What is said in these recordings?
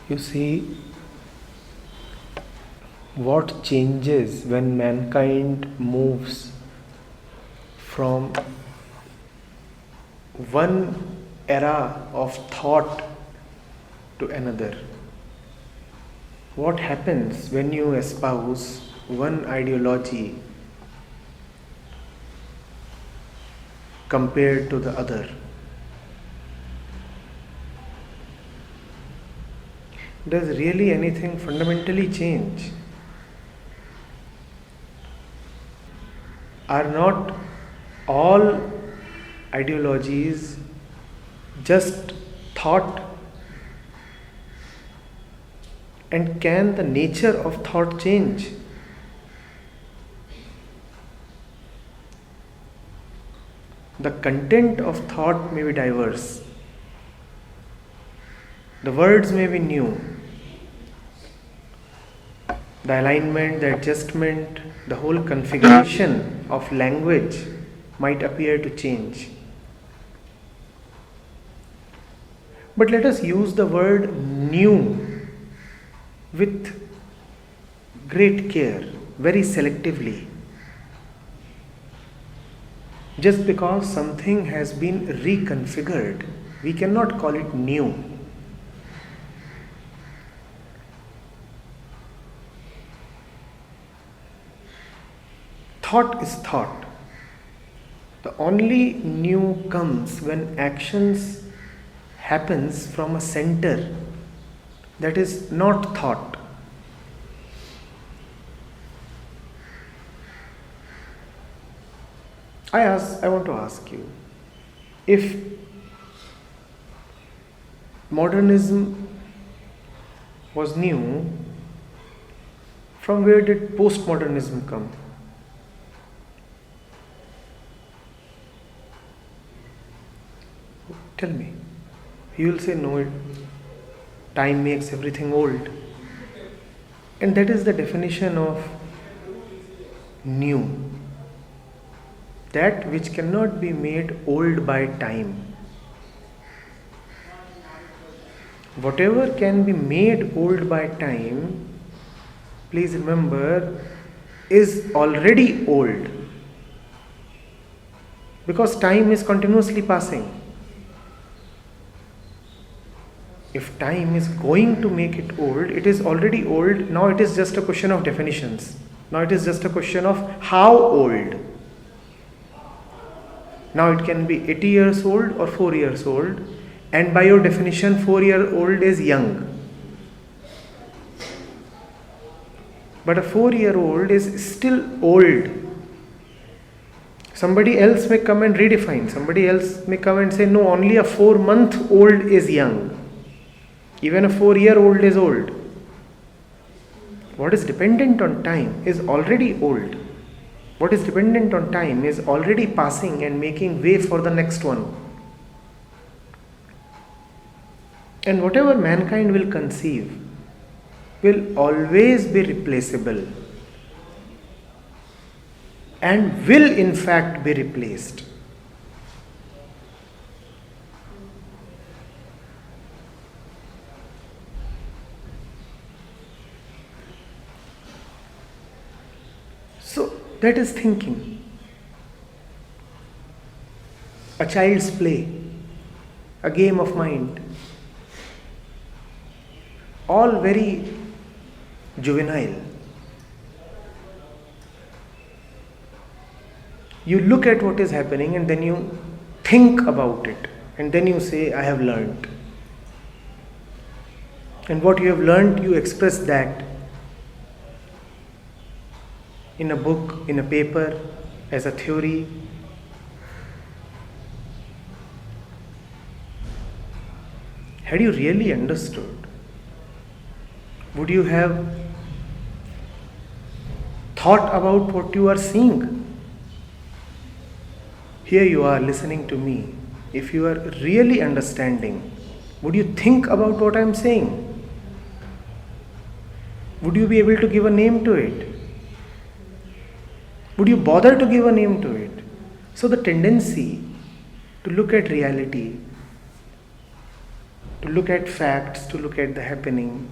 You see, what changes when mankind moves from one era of thought to another? What happens when you espouse one ideology compared to the other? Does really anything fundamentally change? Are not all ideologies just thought? And can the nature of thought change? The content of thought may be diverse. The words may be new. The alignment, the adjustment, the whole configuration of language might appear to change. But let us use the word new with great care, very selectively. Just because something has been reconfigured, we cannot call it new. Thought is thought. The only new comes when actions happens from a center that is not thought. I want to ask you, if modernism was new, from where did postmodernism come? Tell me. You will say, no, time makes everything old. And that is the definition of new. That which cannot be made old by time. Whatever can be made old by time, please remember, is already old. Because time is continuously passing. If time is going to make it old, it is already old. Now it is just a question of definitions. Now it is just a question of how old. Now it can be 80 years old or 4 years old. And by your definition, 4-year-old is young. But a 4-year-old is still old. Somebody else may come and redefine. Somebody else may come and say, no, only a 4-month-old is young. Even a 4-year-old is old. What is dependent on time is already old. What is dependent on time is already passing and making way for the next one. And whatever mankind will conceive will always be replaceable and will in fact be replaced. So that is thinking. A child's play, a game of mind, all very juvenile. You look at what is happening and then you think about it, and then you say, I have learnt. And what you have learnt, you express that in a book, in a paper, as a theory. Had you really understood, would you have thought about what you are seeing? Here you are listening to me. If you are really understanding, would you think about what I am saying? Would you be able to give a name to it? Would you bother to give a name to it? So the tendency to look at reality, to look at facts, to look at the happening,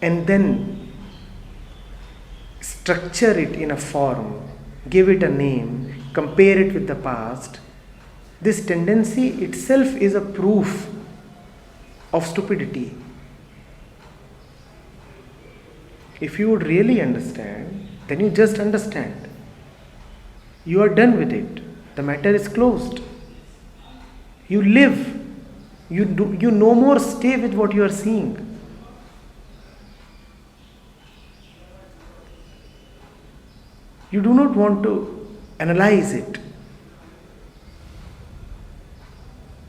and then structure it in a form, give it a name, compare it with the past, this tendency itself is a proof of stupidity. If you would really understand, then you just understand. You are done with it. The matter is closed. You live. You no more stay with what you are seeing. You do not want to analyze it.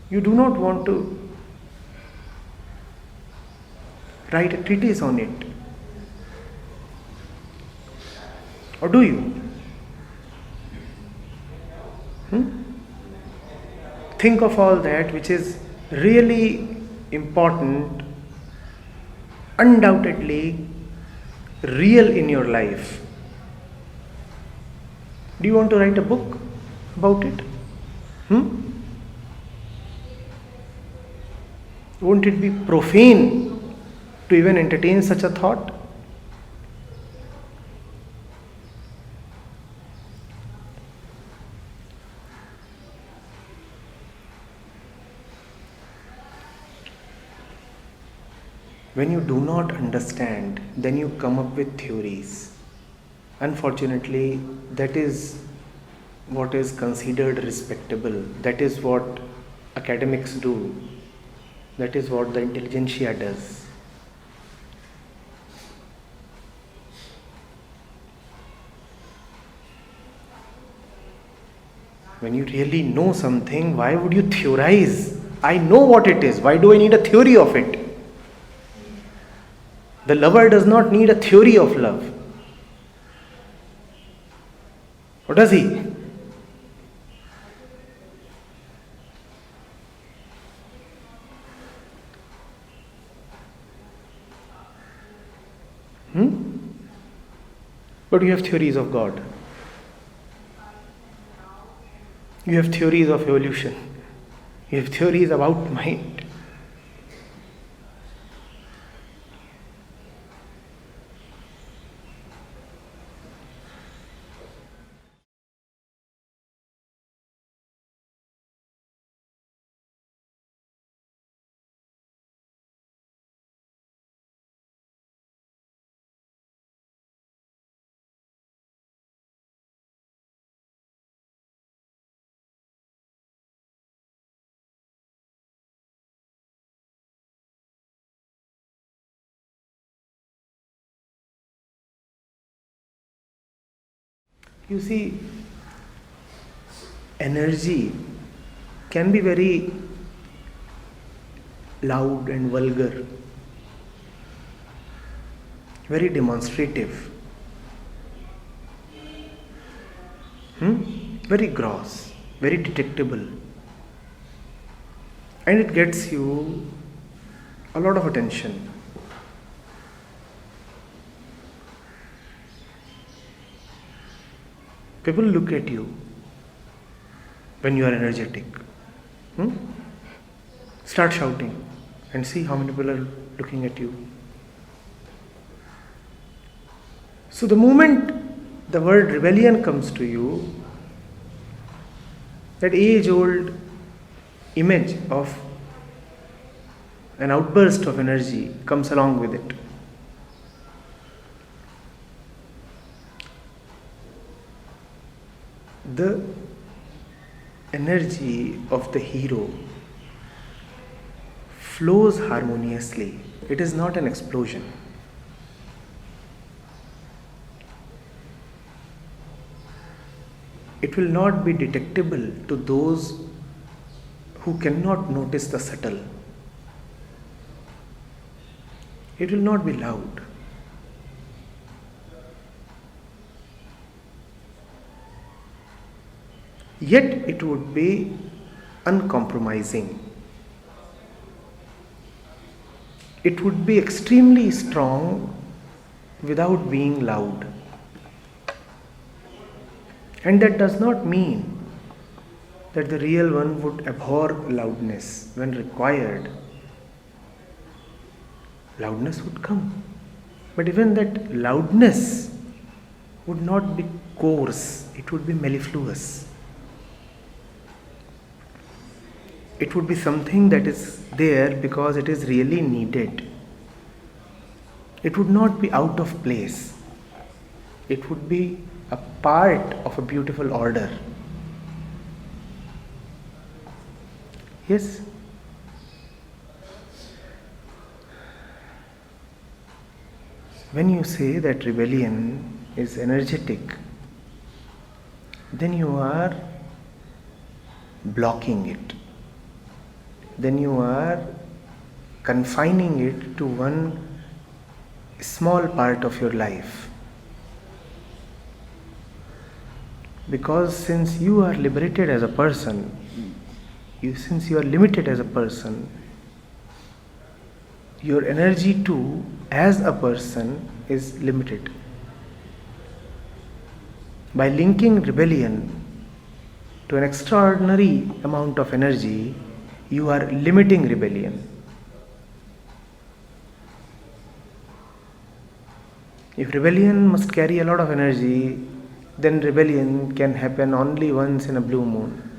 You do not want to write a treatise on it. Or do you? Think of all that which is really important, undoubtedly real in your life. Do you want to write a book about it? Won't it be profane to even entertain such a thought? When you do not understand, then you come up with theories. Unfortunately, that is what is considered respectable. That is what academics do. That is what the intelligentsia does. When you really know something, why would you theorize? I know what it is. Why do I need a theory of it? The lover does not need a theory of love. Or does he? But you have theories of God. You have theories of evolution. You have theories about mind. You see, energy can be very loud and vulgar, very demonstrative, very gross, very detectable, and it gets you a lot of attention. People look at you when you are energetic. Start shouting and see how many people are looking at you. So the moment the word rebellion comes to you, that age-old image of an outburst of energy comes along with it. The energy of the hero flows harmoniously. It is not an explosion. It will not be detectable to those who cannot notice the subtle. It will not be loud. Yet it would be uncompromising. It would be extremely strong without being loud. And that does not mean that the real one would abhor loudness when required. loudness would come. But even that loudness would not be coarse, it would be mellifluous. It would be something that is there because it is really needed. It would not be out of place. It would be a part of a beautiful order. Yes? When you say that rebellion is energetic, then you are blocking it. Then you are confining it to one small part of your life. Because since you are liberated as a person, since you are limited as a person, your energy too as a person is limited. By linking rebellion to an extraordinary amount of energy, you are limiting rebellion. If rebellion must carry a lot of energy, then rebellion can happen only once in a blue moon.